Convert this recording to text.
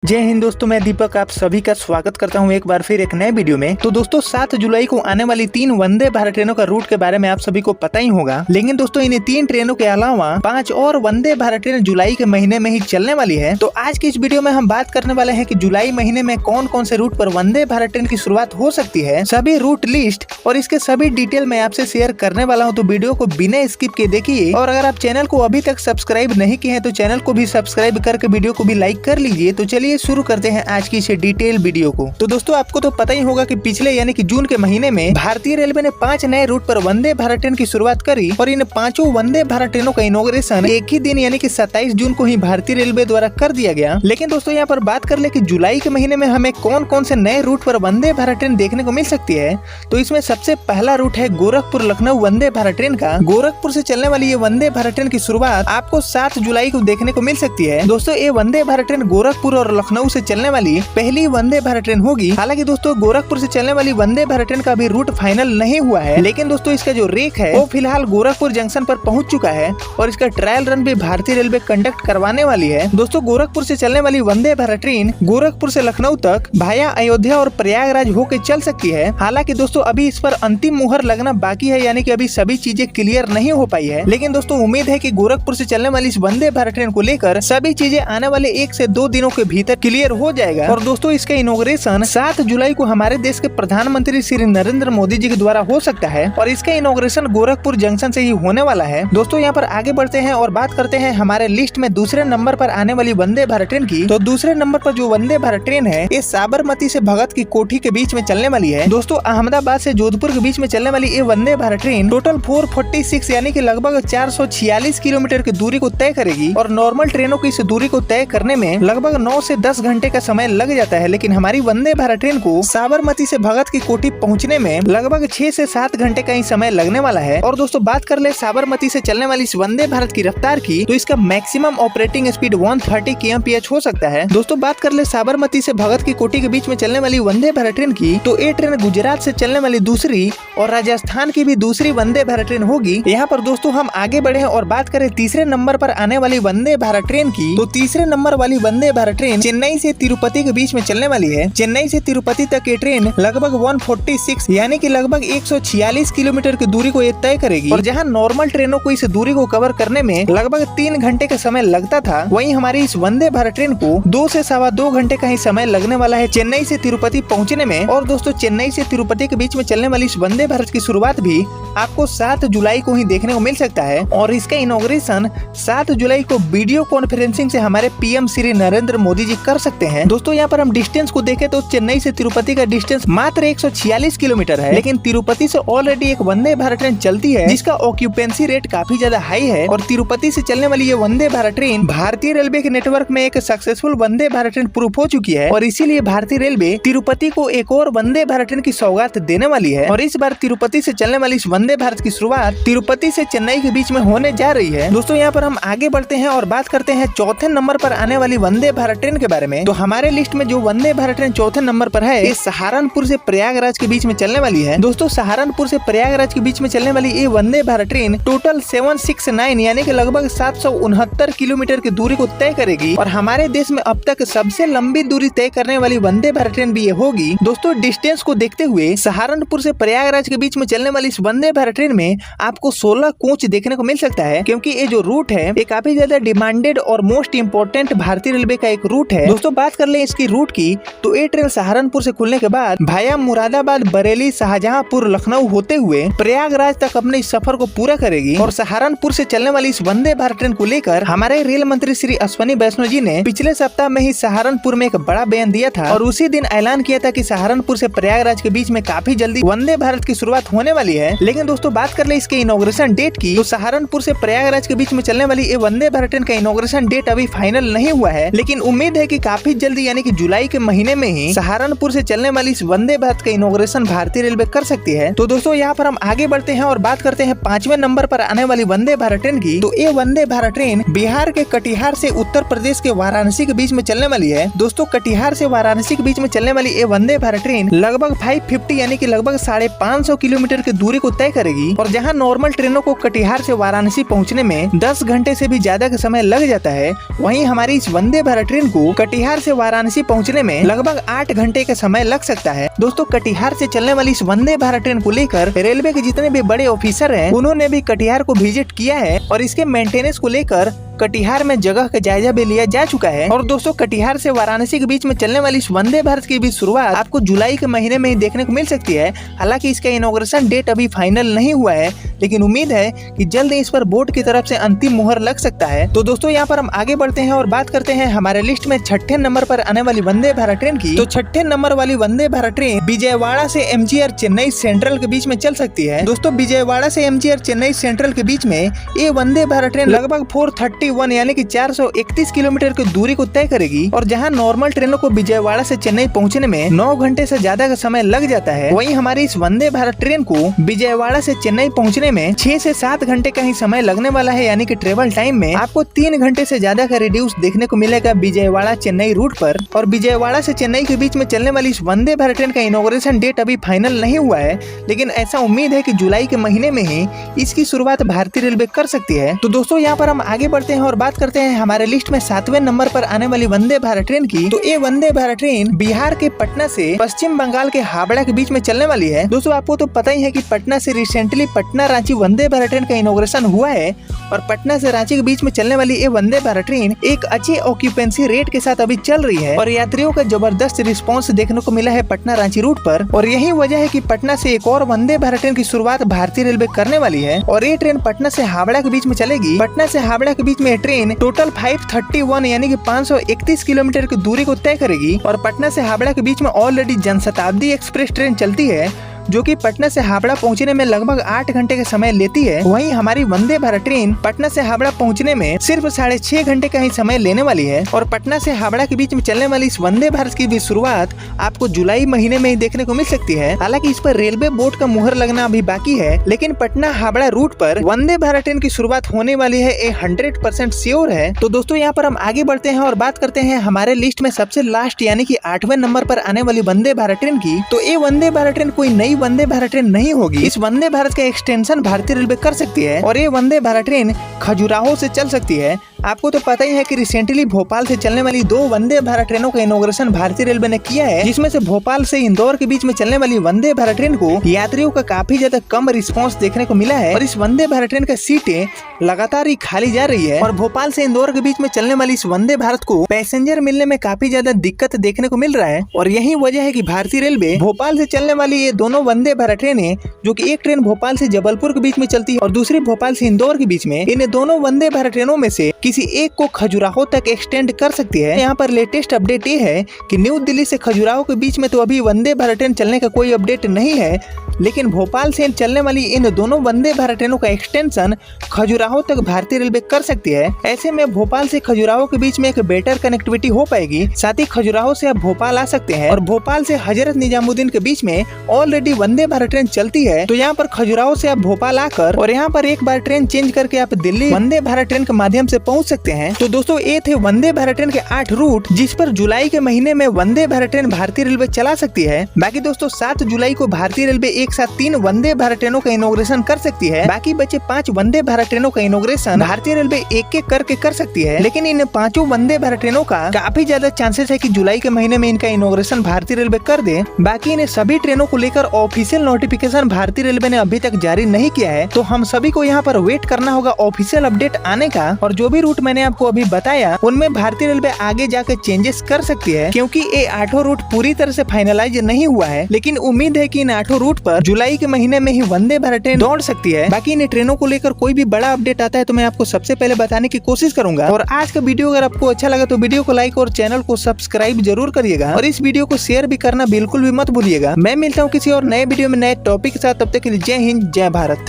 जय हिंद दोस्तों, मैं दीपक आप सभी का स्वागत करता हूं एक बार फिर एक नए वीडियो में। तो दोस्तों 7 जुलाई को आने वाली 3 वंदे भारत ट्रेनों का रूट के बारे में आप सभी को पता ही होगा। लेकिन दोस्तों इन 3 ट्रेनों के अलावा 5 और वंदे भारत ट्रेन जुलाई के महीने में ही चलने वाली है। तो आज की इस वीडियो में हम बात करने वाले हैं कि जुलाई महीने में कौन कौन से रूट पर वंदे भारत ट्रेन की शुरुआत हो सकती है, सभी रूट लिस्ट और इसके सभी डिटेल मैं आपसे शेयर करने वाला हूँ। तो वीडियो को बिना स्किप के देखिए और अगर आप चैनल को अभी तक सब्सक्राइब नहीं किए हैं तो चैनल को भी सब्सक्राइब करके वीडियो को भी लाइक कर लीजिए। तो चलिए शुरू करते हैं आज की इस डिटेल वीडियो को। तो दोस्तों आपको तो पता ही होगा कि पिछले यानी कि जून के महीने में भारतीय रेलवे ने 5 नए रूट पर वंदे भारत ट्रेन की शुरुआत करी और इन 5 वंदे भारत ट्रेनों का इनॉग्रेशन एक ही दिन यानी कि 27 जून को ही भारतीय रेलवे द्वारा कर दिया गया। लेकिन दोस्तों यहाँ पर बात कर ले कि जुलाई के महीने में हमें कौन कौन से नए रूट पर वंदे भारत ट्रेन देखने को मिल सकती है। तो इसमें सबसे पहला रूट है गोरखपुर लखनऊ वंदे भारत ट्रेन का। गोरखपुर से चलने वाली ये वंदे भारत ट्रेन की शुरुआत आपको 7 जुलाई को देखने को मिल सकती है। दोस्तों ये वंदे भारत ट्रेन गोरखपुर और लखनऊ से चलने वाली पहली वंदे भारत ट्रेन होगी। हालांकि दोस्तों गोरखपुर से चलने वाली वंदे भारत ट्रेन का अभी रूट फाइनल नहीं हुआ है, लेकिन दोस्तों इसका जो रेक है वो फिलहाल गोरखपुर जंक्शन पर पहुंच चुका है और इसका ट्रायल रन भी भारतीय रेलवे कंडक्ट करवाने वाली है। दोस्तों गोरखपुर से चलने वाली वंदे भारत ट्रेन गोरखपुर से लखनऊ तक भाया अयोध्या और प्रयागराज होकर चल सकती है। हालांकि दोस्तों अभी इस पर अंतिम मुहर लगना बाकी है, यानी कि अभी सभी चीजें क्लियर नहीं हो पाई है। लेकिन दोस्तों उम्मीद है कि गोरखपुर से चलने वाली इस वंदे भारत ट्रेन को लेकर सभी चीजें आने वाले 1 से 2 दिनों के भीतर क्लियर हो जाएगा। और दोस्तों इसका इनॉग्रेशन 7 जुलाई को हमारे देश के प्रधानमंत्री श्री नरेंद्र मोदी जी के द्वारा हो सकता है और इसका इनॉग्रेशन गोरखपुर जंक्शन से ही होने वाला है। दोस्तों यहाँ पर आगे बढ़ते हैं और बात करते हैं हमारे लिस्ट में दूसरे नंबर पर आने वाली वंदे भारत ट्रेन की। तो दूसरे नंबर पर जो वंदे भारत ट्रेन है ये साबरमती से भगत की कोठी के बीच में चलने वाली है। दोस्तों अहमदाबाद से जोधपुर के बीच में चलने वाली ये वंदे भारत ट्रेन टोटल 446 यानी कि लगभग 446 किलोमीटर की दूरी को तय करेगी और नॉर्मल ट्रेनों की इस दूरी को तय करने में लगभग 9 से 10 घंटे का समय लग जाता है। लेकिन हमारी वंदे भारत ट्रेन को साबरमती से भगत की कोठी पहुंचने में लगभग 6 से 7 घंटे का ही समय लगने वाला है। और दोस्तों बात कर ले साबरमती से चलने वाली इस वंदे भारत की रफ्तार की, तो इसका मैक्सिमम ऑपरेटिंग स्पीड 130 kmph हो सकता है। दोस्तों बात कर ले साबरमती से भगत की कोठी के बीच में चलने वाली वंदे भारत ट्रेन की, तो ये ट्रेन गुजरात से चलने वाली दूसरी और राजस्थान की भी दूसरी वंदे भारत ट्रेन होगी। यहाँ पर दोस्तों हम आगे बढ़े और बात करें तीसरे नंबर पर आने वाली वंदे भारत ट्रेन की, तो तीसरे नंबर वाली वंदे भारत ट्रेन चेन्नई से तिरुपति के बीच में चलने वाली है। चेन्नई से तिरुपति तक ये ट्रेन लगभग 146 यानी कि लगभग 146 किलोमीटर की दूरी को ये तय करेगी। और जहां नॉर्मल ट्रेनों को इस दूरी को कवर करने में लगभग 3 घंटे का समय लगता था, वहीं हमारी इस वंदे भारत ट्रेन को 2 से सवा 2 घंटे का ही समय लगने वाला है चेन्नई से तिरुपति पहुंचने में। और दोस्तों चेन्नई से तिरुपति के बीच में चलने वाली इस वंदे भारत की शुरुआत भी आपको 7 जुलाई को ही देखने को मिल सकता है और इसका इनॉग्रेशन 7 जुलाई को वीडियो कॉन्फ्रेंसिंग से हमारे पीएम श्री नरेंद्र मोदी जी कर सकते हैं। दोस्तों यहाँ पर हम डिस्टेंस को देखें तो चेन्नई से तिरुपति का डिस्टेंस मात्र 146 किलोमीटर है, लेकिन तिरुपति से ऑलरेडी एक वंदे भारत ट्रेन चलती है जिसका ऑक्यूपेंसी रेट काफी ज्यादा हाई है। और तिरुपति से चलने वाली ये वंदे भारत ट्रेन भारतीय रेलवे के नेटवर्क में एक successful Vande Bharat train proof हो चुकी है और इसीलिए भारतीय रेलवे तिरुपति को एक और वंदे भारत ट्रेन की सौगात देने वाली है। और इस बार तिरुपति से चलने वाली इस वंदे भारत की शुरुआत तिरुपति से चेन्नई के बीच में होने जा रही है। दोस्तों यहाँ पर हम आगे बढ़ते हैं और बात करते हैं चौथे नंबर पर आने वाली वंदे भारत ट्रेन के बारे में। तो हमारे लिस्ट में जो वंदे भारत ट्रेन चौथे नंबर पर है ये सहारनपुर से प्रयागराज के बीच में चलने वाली है। दोस्तों सहारनपुर से प्रयागराज के बीच में चलने वाली ये वंदे भारत ट्रेन टोटल 769 यानी कि लगभग 769 किलोमीटर की दूरी को तय करेगी और हमारे देश में अब तक सबसे लंबी दूरी तय करने वाली वंदे भारत ट्रेन भी ये होगी। दोस्तों डिस्टेंस को देखते हुए सहारनपुर से प्रयागराज के बीच में चलने वाली इस वंदे भारत ट्रेन में आपको 16 कोच देखने को मिल सकता है, क्योंकि ये जो रूट है ये काफी ज्यादा डिमांडेड और मोस्ट इम्पोर्टेंट भारतीय रेलवे का एक रूट है। दोस्तों बात कर ले इसकी रूट की, तो ये ट्रेन सहारनपुर से खुलने के बाद भाया मुरादाबाद बरेली शाहजहांपुर लखनऊ होते हुए प्रयागराज तक अपने इस सफर को पूरा करेगी। और सहारनपुर से चलने वाली इस वंदे भारत ट्रेन को लेकर हमारे रेल मंत्री श्री अश्विनी वैष्णव जी ने पिछले सप्ताह में ही सहारनपुर में एक बड़ा बयान दिया था और उसी दिन ऐलान किया था कि सहारनपुर से प्रयागराज के बीच में काफी जल्दी वंदे भारत की शुरुआत होने वाली है। लेकिन दोस्तों बात कर ले इसके इनॉग्रेशन डेट की, तो सहारनपुर से प्रयागराज के बीच में चलने वाली ये वंदे भारत ट्रेन का इनॉग्रेशन डेट अभी फाइनल नहीं हुआ है, लेकिन उम्मीद है कि काफी जल्दी यानी कि जुलाई के महीने में ही सहारनपुर से चलने वाली इस वंदे भारत का इनॉग्रेशन भारतीय रेलवे कर सकती है। तो दोस्तों यहाँ पर हम आगे बढ़ते हैं और बात करते हैं 5वें नंबर पर आने वाली वंदे भारत ट्रेन की। तो ये वंदे भारत ट्रेन बिहार के कटिहार से उत्तर प्रदेश के वाराणसी के बीच में चलने वाली है। दोस्तों कटिहार से वाराणसी के बीच में चलने वाली ये वंदे भारत ट्रेन लगभग 550 यानी कि लगभग 550 किलोमीटर की दूरी को तय करेगी और जहाँ नॉर्मल ट्रेनों को कटिहार से वाराणसी पहुँचने में 10 घंटे से भी ज्यादा का समय लग जाता है, वहीं हमारी इस वंदे भारत ट्रेन को कटिहार से वाराणसी पहुंचने में लगभग 8 घंटे का समय लग सकता है। दोस्तों कटिहार से चलने वाली इस वंदे भारत ट्रेन को लेकर रेलवे के जितने भी बड़े ऑफिसर हैं उन्होंने भी कटिहार को विजिट किया है और इसके मेंटेनेंस को लेकर कटिहार में जगह का जायजा भी लिया जा चुका है। और दोस्तों कटिहार से वाराणसी के बीच में चलने वाली इस वंदे भारत की भी शुरुआत आपको जुलाई के महीने में ही देखने को मिल सकती है। हालांकि इसका इनॉग्रेशन डेट अभी फाइनल नहीं हुआ है, लेकिन उम्मीद है कि जल्द इस पर बोर्ड की तरफ से अंतिम मुहर लग सकता है। तो दोस्तों यहाँ पर हम आगे बढ़ते हैं और बात करते हैं हमारे लिस्ट में 6ठे नंबर पर आने वाली वंदे भारत ट्रेन की। तो 6ठे नंबर वाली वंदे भारत ट्रेन विजयवाड़ा से एमजीआर चेन्नई सेंट्रल के बीच में चल सकती है। दोस्तों विजयवाड़ा से एमजीआर चेन्नई सेंट्रल के बीच में ये वंदे भारत ट्रेन लगभग 431 यानी कि 431 किलोमीटर की दूरी को तय करेगी। और जहां नॉर्मल ट्रेनों को विजयवाड़ा से चेन्नई पहुंचने में 9 घंटे से ज्यादा का समय लग जाता है, वहीं हमारी इस वंदे भारत ट्रेन को विजयवाड़ा से चेन्नई पहुंचने में 6 से 7 घंटे का ही समय लगने वाला है। यानी कि ट्रेवल टाइम में आपको 3 घंटे से ज्यादा का रिड्यूस देखने को मिलेगा विजयवाड़ा चेन्नई रूट पर। और विजयवाड़ा से चेन्नई के बीच में चलने वाली इस वंदे भारत ट्रेन का इनॉग्रेशन डेट अभी फाइनल नहीं हुआ है, लेकिन ऐसा उम्मीद है कि जुलाई के महीने में ही इसकी शुरुआत भारतीय रेलवे कर सकती है। तो दोस्तों यहाँ पर हम आगे बढ़ते हैं और बात करते हैं हमारे लिस्ट में 7वें नंबर पर आने वाली वंदे भारत ट्रेन की। तो ये वंदे भारत ट्रेन बिहार के पटना से पश्चिम बंगाल के हावड़ा के बीच में चलने वाली है। दोस्तों आपको तो पता ही है कि पटना से रिसेंटली पटना रांची वंदे भारत ट्रेन का इनॉग्रेशन हुआ है और पटना से रांची के बीच में चलने वाली ये वंदे भारत ट्रेन एक अच्छी ऑक्यूपेंसी रेट के साथ अभी चल रही है और यात्रियों का जबरदस्त रिस्पांस देखने को मिला है पटना रांची रूट पर। और यही वजह है कि पटना से एक और वंदे भारत ट्रेन की शुरुआत भारतीय रेलवे करने वाली है और ये ट्रेन पटना से हावड़ा के बीच में चलेगी। पटना से हावड़ा के बीच में ट्रेन टोटल 531 यानी कि 531 किलोमीटर की दूरी को तय करेगी। और पटना से हावड़ा के बीच में ऑलरेडी जनशताब्दी एक्सप्रेस ट्रेन चलती है जो कि पटना से हावड़ा पहुंचने में लगभग 8 घंटे का समय लेती है। वहीं हमारी वंदे भारत ट्रेन पटना से हावड़ा पहुंचने में सिर्फ 6.5 घंटे का ही समय लेने वाली है। और पटना से हावड़ा के बीच में चलने वाली इस वंदे भारत की भी शुरुआत आपको जुलाई महीने में ही देखने को मिल सकती है। हालांकि इस पर रेलवे बोर्ड का मुहर लगना अभी बाकी है, लेकिन पटना हावड़ा रूट पर वंदे भारत ट्रेन की शुरुआत होने वाली है, ये 100% श्योर है। तो दोस्तों यहाँ पर हम आगे बढ़ते हैं और बात करते हैं हमारे लिस्ट में सबसे लास्ट यानी कि 8वें नंबर पर आने वाली वंदे भारत ट्रेन की। तो ये वंदे भारत ट्रेन कोई नई वंदे भारत ट्रेन नहीं होगी। इस वंदे भारत का एक्सटेंशन भारतीय रेलवे कर सकती है और ये वंदे भारत ट्रेन खजुराहो से चल सकती है। आपको तो पता ही है कि रिसेंटली भोपाल से चलने वाली 2 वंदे भारत ट्रेनों का इनॉग्रेशन भारतीय रेलवे ने किया है, जिसमें से भोपाल से इंदौर के बीच में चलने वाली वंदे भारत ट्रेन को यात्रियों का काफी ज्यादा कम रिस्पांस देखने को मिला है और इस वंदे भारत ट्रेन का सीटें लगातार ही खाली जा रही है। और भोपाल से इंदौर के बीच में चलने वाली इस वंदे भारत को पैसेंजर मिलने में काफी ज्यादा दिक्कत देखने को मिल रहा है और यही वजह है कि भारतीय रेलवे भोपाल से चलने वाली ये दोनों वंदे भारत ट्रेनें, जो कि एक ट्रेन भोपाल से जबलपुर के बीच में चलती है और दूसरी भोपाल से इंदौर के बीच में, इन दोनों वंदे भारत ट्रेनों में से किसी एक को खजुराहो तक एक्सटेंड कर सकती है। यहाँ पर लेटेस्ट अपडेट ये है कि न्यू दिल्ली से खजुराहो के बीच में तो अभी वंदे भारत ट्रेन चलने का कोई अपडेट नहीं है, लेकिन भोपाल से चलने वाली इन दोनों वंदे भारत ट्रेनों का एक्सटेंशन खजुराहो तक भारतीय रेलवे कर सकती है। ऐसे में भोपाल से खजुराहो के बीच में एक बेटर कनेक्टिविटी हो पाएगी। साथ ही खजुराहो से आप भोपाल आ सकते हैं और भोपाल से हजरत निजामुद्दीन के बीच में ऑलरेडी वंदे भारत ट्रेन चलती है। तो यहाँ पर खजुराहो से आप भोपाल आकर और यहाँ पर एक बार ट्रेन चेंज करके आप दिल्ली वंदे भारत ट्रेन के माध्यम से पहुँच सकते हैं। तो दोस्तों ये थे वंदे भारत ट्रेन के 8 रूट जिस पर जुलाई के महीने में वंदे भारत ट्रेन भारतीय रेलवे चला सकती है। बाकी दोस्तों 7 जुलाई को भारतीय रेलवे एक साथ 3 वंदे भारत ट्रेनों का इनॉग्रेशन कर सकती है। बाकी बचे 5 वंदे भारत ट्रेनों का इनॉग्रेशन भारतीय रेलवे एक करके कर सकती है, लेकिन इन 5 वंदे भारत ट्रेनों का काफी ज्यादा चांसेस है कि जुलाई के महीने में इनका इनॉग्रेशन भारतीय रेलवे कर दे। बाकी इन सभी ट्रेनों को लेकर ऑफिशियल नोटिफिकेशन भारतीय रेलवे ने अभी तक जारी नहीं किया है, तो हम सभी को यहाँ पर वेट करना होगा ऑफिशियल अपडेट आने का। और जो भी रूट मैंने आपको अभी बताया उनमें भारतीय रेलवे आगे जाकर चेंजेस कर सकती है, क्योंकि ये 8 रूट पूरी तरह से फाइनलाइज नहीं हुआ है, लेकिन उम्मीद है कि इन 8 रूट पर जुलाई के महीने में ही वंदे भारत ट्रेन दौड़ सकती है। बाकी इन ट्रेनों को लेकर कोई भी बड़ा अपडेट आता है तो मैं आपको सबसे पहले बताने की कोशिश करूंगा। और आज का वीडियो अगर आपको अच्छा लगा तो वीडियो को लाइक और चैनल को सब्सक्राइब जरूर करिएगा और इस वीडियो को शेयर भी करना बिल्कुल भी मत भूलिएगा। मैं मिलता हूँ किसी और नए वीडियो में नए टॉपिक के साथ, तब तक के लिए जय हिंद जय भारत।